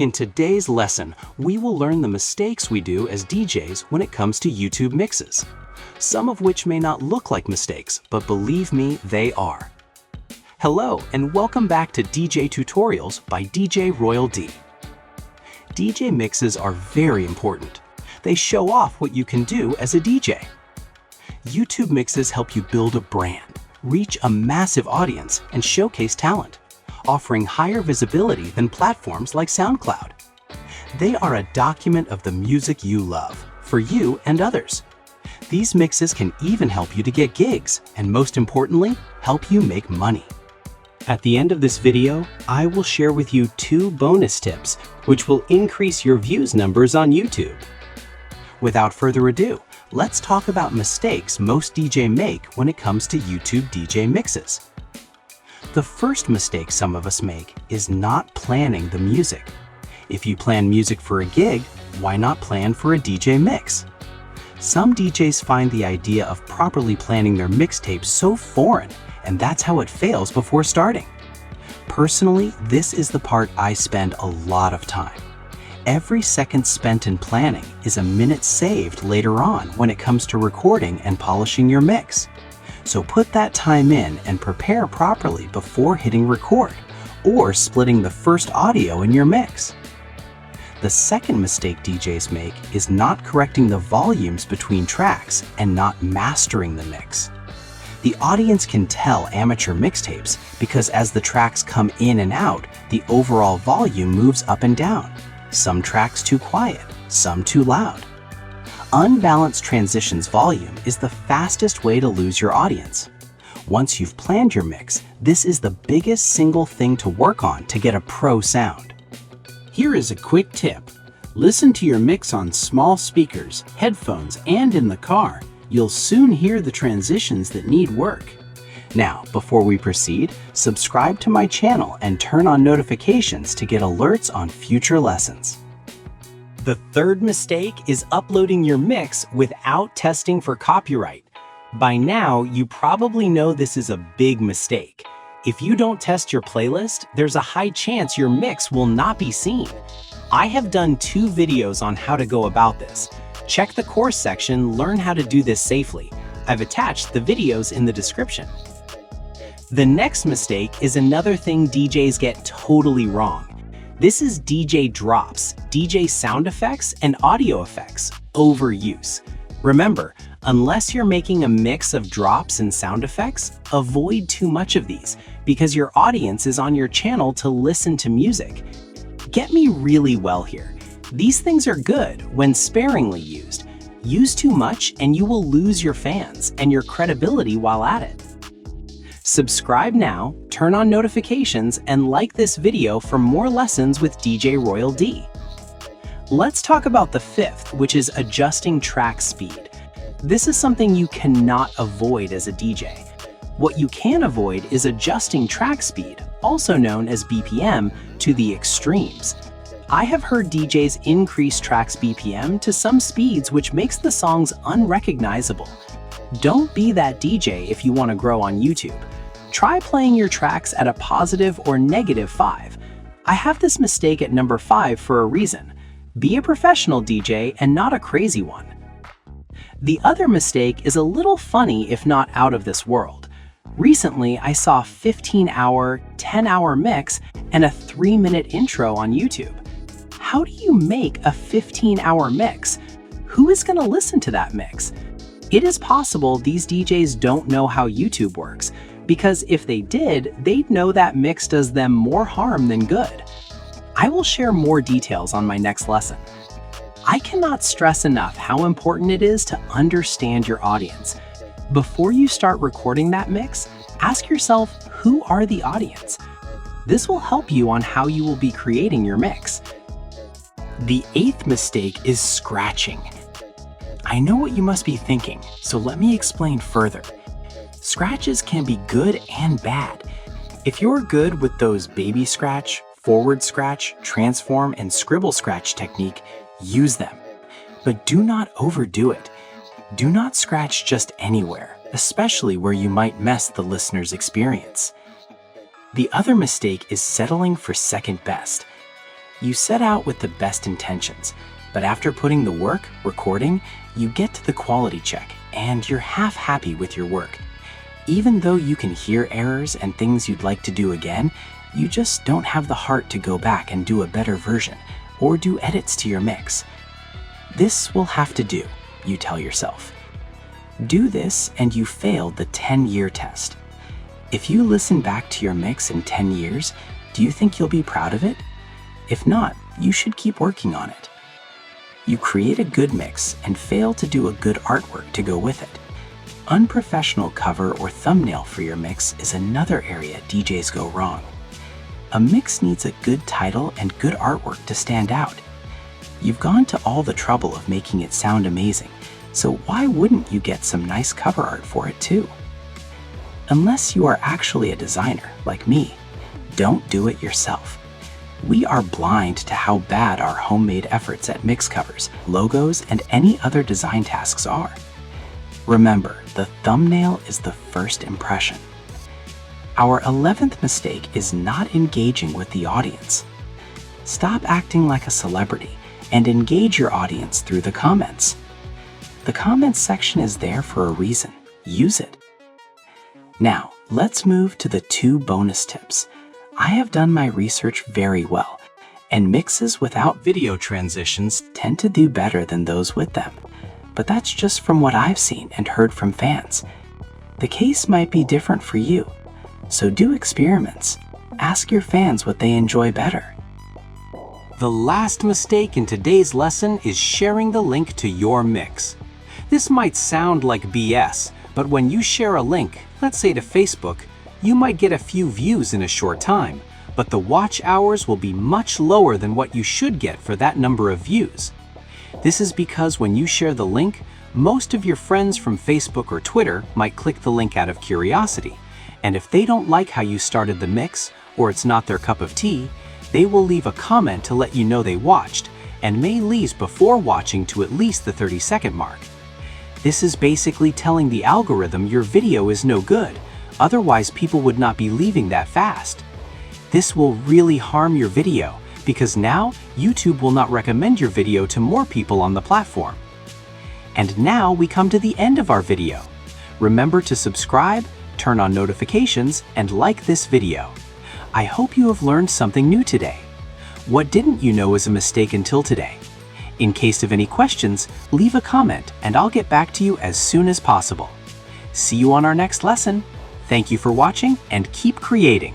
In today's lesson, we will learn the mistakes we do as DJs when it comes to YouTube mixes. Some of which may not look like mistakes, but believe me, they are. Hello, and welcome back to DJ Tutorials by DJ Royal D. DJ mixes are very important. They show off what you can do as a DJ. YouTube mixes help you build a brand, reach a massive audience, and showcase talent, offering higher visibility than platforms like SoundCloud. They are a document of the music you love, for you and others. These mixes can even help you to get gigs, and most importantly, help you make money. At the end of this video, I will share with you 2 bonus tips, which will increase your views numbers on YouTube. Without further ado, let's talk about mistakes most DJs make when it comes to YouTube DJ mixes. The first mistake some of us make is not planning the music. If you plan music for a gig, why not plan for a DJ mix? Some DJs find the idea of properly planning their mixtape so foreign, and that's how it fails before starting. Personally, this is the part I spend a lot of time. Every second spent in planning is a minute saved later on when it comes to recording and polishing your mix. So put that time in and prepare properly before hitting record or splitting the first audio in your mix. The second mistake DJs make is not correcting the volumes between tracks and not mastering the mix. The audience can tell amateur mixtapes because as the tracks come in and out, the overall volume moves up and down. Some tracks too quiet, some too loud. Unbalanced transitions volume is the fastest way to lose your audience. Once you've planned your mix, this is the biggest single thing to work on to get a pro sound. Here is a quick tip. Listen to your mix on small speakers, headphones, and in the car. You'll soon hear the transitions that need work. Now, before we proceed, subscribe to my channel and turn on notifications to get alerts on future lessons. The third mistake is uploading your mix without testing for copyright. By now, you probably know this is a big mistake. If you don't test your playlist, there's a high chance your mix will not be seen. I have done 2 videos on how to go about this. Check the course section, learn how to do this safely. I've attached the videos in the description. The next mistake is another thing DJs get totally wrong. This is DJ drops, DJ sound effects, and audio effects, overuse. Remember, unless you're making a mix of drops and sound effects, avoid too much of these because your audience is on your channel to listen to music. Get me really well here. These things are good when sparingly used. Use too much and you will lose your fans and your credibility while at it. Subscribe now, turn on notifications, and like this video for more lessons with DJ Royal D. Let's talk about the 5th, which is adjusting track speed. This is something you cannot avoid as a DJ. What you can avoid is adjusting track speed, also known as BPM, to the extremes. I have heard DJs increase tracks BPM to some speeds which makes the songs unrecognizable. Don't be that DJ if you want to grow on YouTube. Try playing your tracks at a positive or -5. I have this mistake at number 5 for a reason. Be a professional DJ and not a crazy one. The other mistake is a little funny if not out of this world. Recently, I saw a 15-hour, 10-hour mix and a 3-minute intro on YouTube. How do you make a 15-hour mix? Who is going to listen to that mix? It is possible these DJs don't know how YouTube works, because if they did, they'd know that mix does them more harm than good. I will share more details on my next lesson. I cannot stress enough how important it is to understand your audience. Before you start recording that mix, ask yourself, who are the audience? This will help you on how you will be creating your mix. The 8th mistake is scratching. I know what you must be thinking, so let me explain further. Scratches can be good and bad. If you're good with those baby scratch, forward scratch, transform, and scribble scratch technique, use them. But do not overdo it. Do not scratch just anywhere, especially where you might mess the listener's experience. The other mistake is settling for second best. You set out with the best intentions, but after putting the work, recording, you get to the quality check and you're half happy with your work. Even though you can hear errors and things you'd like to do again, you just don't have the heart to go back and do a better version or do edits to your mix. This will have to do, you tell yourself. Do this and you failed the 10-year test. If you listen back to your mix in 10 years, do you think you'll be proud of it? If not, you should keep working on it. You create a good mix and fail to do a good artwork to go with it. Unprofessional cover or thumbnail for your mix is another area DJs go wrong. A mix needs a good title and good artwork to stand out. You've gone to all the trouble of making it sound amazing, so why wouldn't you get some nice cover art for it too? Unless you are actually a designer, like me, don't do it yourself. We are blind to how bad our homemade efforts at mix covers, logos, and any other design tasks are. Remember, the thumbnail is the first impression. Our 11th mistake is not engaging with the audience. Stop acting like a celebrity and engage your audience through the comments. The comments section is there for a reason. Use it. Now, let's move to the 2 bonus tips. I have done my research very well, and mixes without video transitions tend to do better than those with them. But that's just from what I've seen and heard from fans. The case might be different for you, so do experiments. Ask your fans what they enjoy better. The last mistake in today's lesson is sharing the link to your mix. This might sound like BS, but when you share a link, let's say to Facebook, you might get a few views in a short time, but the watch hours will be much lower than what you should get for that number of views. This is because when you share the link, most of your friends from Facebook or Twitter might click the link out of curiosity, and if they don't like how you started the mix, or it's not their cup of tea, they will leave a comment to let you know they watched, and may leave before watching to at least the 30-second mark. This is basically telling the algorithm your video is no good, otherwise people would not be leaving that fast. This will really harm your video, because now YouTube will not recommend your video to more people on the platform. And now we come to the end of our video. Remember to subscribe, turn on notifications, and like this video. I hope you have learned something new today. What didn't you know is a mistake until today? In case of any questions, leave a comment and I'll get back to you as soon as possible. See you on our next lesson. Thank you for watching and keep creating.